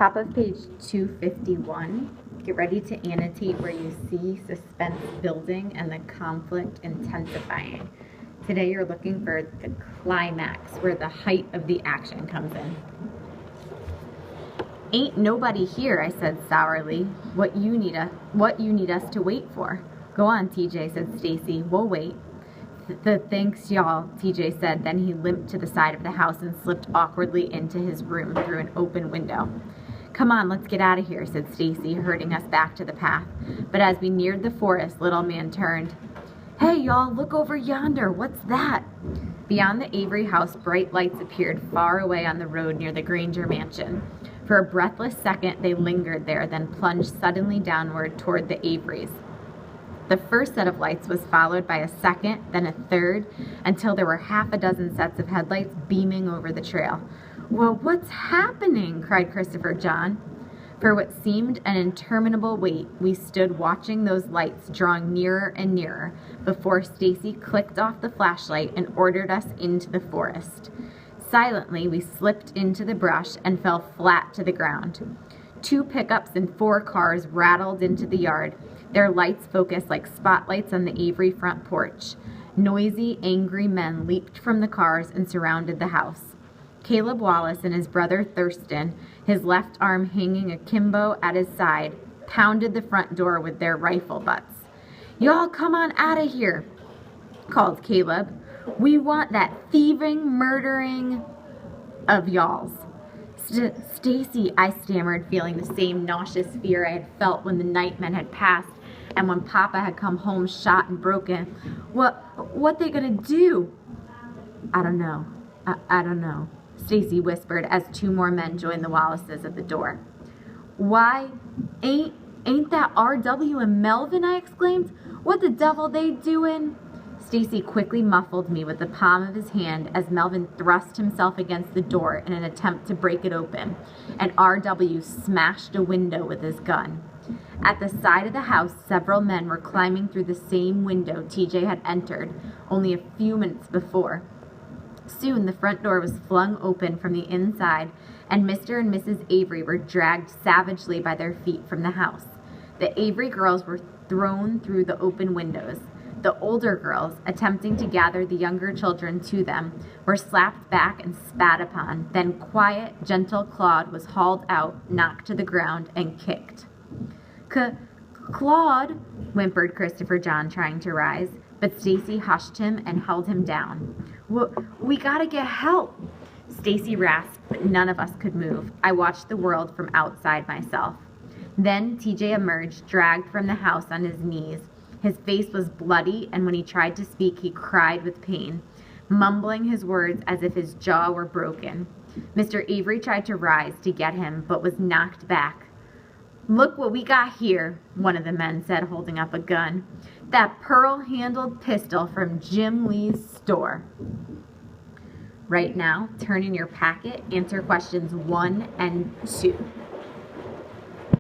Top of page 251, get ready to annotate where you see suspense building and the conflict intensifying. Today you're looking for the climax, where the height of the action comes in. "Ain't nobody here," I said sourly. What you need us to wait for?" "Go on, TJ," said Stacy. "We'll wait." Thanks, y'all," TJ said. Then he limped to the side of the house and slipped awkwardly into his room through an open window. "Come on, let's get out of here," said Stacy, herding us back to the path. But as we neared the forest, little man turned. "Hey, y'all, look over yonder. What's that?" Beyond the Avery house, bright lights appeared far away on the road near the Granger mansion. For a breathless second, they lingered there, then plunged suddenly downward toward the Averys. The first set of lights was followed by a second, then a third, until there were half a dozen sets of headlights beaming over the trail. "Well, what's happening?" cried Christopher John. For what seemed an interminable wait, we stood watching those lights drawing nearer and nearer before Stacy clicked off the flashlight and ordered us into the forest. Silently, we slipped into the brush and fell flat to the ground. 2 pickups and 4 cars rattled into the yard, their lights focused like spotlights on the Avery front porch. Noisy, angry men leaped from the cars and surrounded the house. Caleb Wallace and his brother Thurston, his left arm hanging akimbo at his side, pounded the front door with their rifle butts. "Y'all come on out of here," called Caleb. "We want that thieving, murdering of y'all's." "Stacy," I stammered, feeling the same nauseous fear I had felt when the nightmen had passed and when Papa had come home shot and broken. What they gonna do?" I don't know, Stacy whispered as 2 more men joined the Wallaces at the door. "Why, ain't that R.W. and Melvin?" I exclaimed. "What the devil they doing?" Stacy quickly muffled me with the palm of his hand as Melvin thrust himself against the door in an attempt to break it open, and R.W. smashed a window with his gun. At the side of the house, several men were climbing through the same window TJ had entered only a few minutes before. Soon the front door was flung open from the inside, and Mr. and Mrs. Avery were dragged savagely by their feet from the house. The Avery girls were thrown through the open windows. The older girls, attempting to gather the younger children to them, were slapped back and spat upon. Then quiet, gentle Claude was hauled out, knocked to the ground, and kicked. "Claude," whimpered Christopher John, trying to rise, but Stacy hushed him and held him down. We gotta get help." Stacy rasped, but none of us could move. I watched the world from outside myself. Then TJ emerged, dragged from the house on his knees. His face was bloody, and when he tried to speak, he cried with pain, mumbling his words as if his jaw were broken. Mr. Avery tried to rise to get him, but was knocked back. "Look what we got here," one of the men said, holding up a gun. "That pearl-handled pistol from Jim Lee's store." Right now, turn in your packet, answer questions 1 and 2.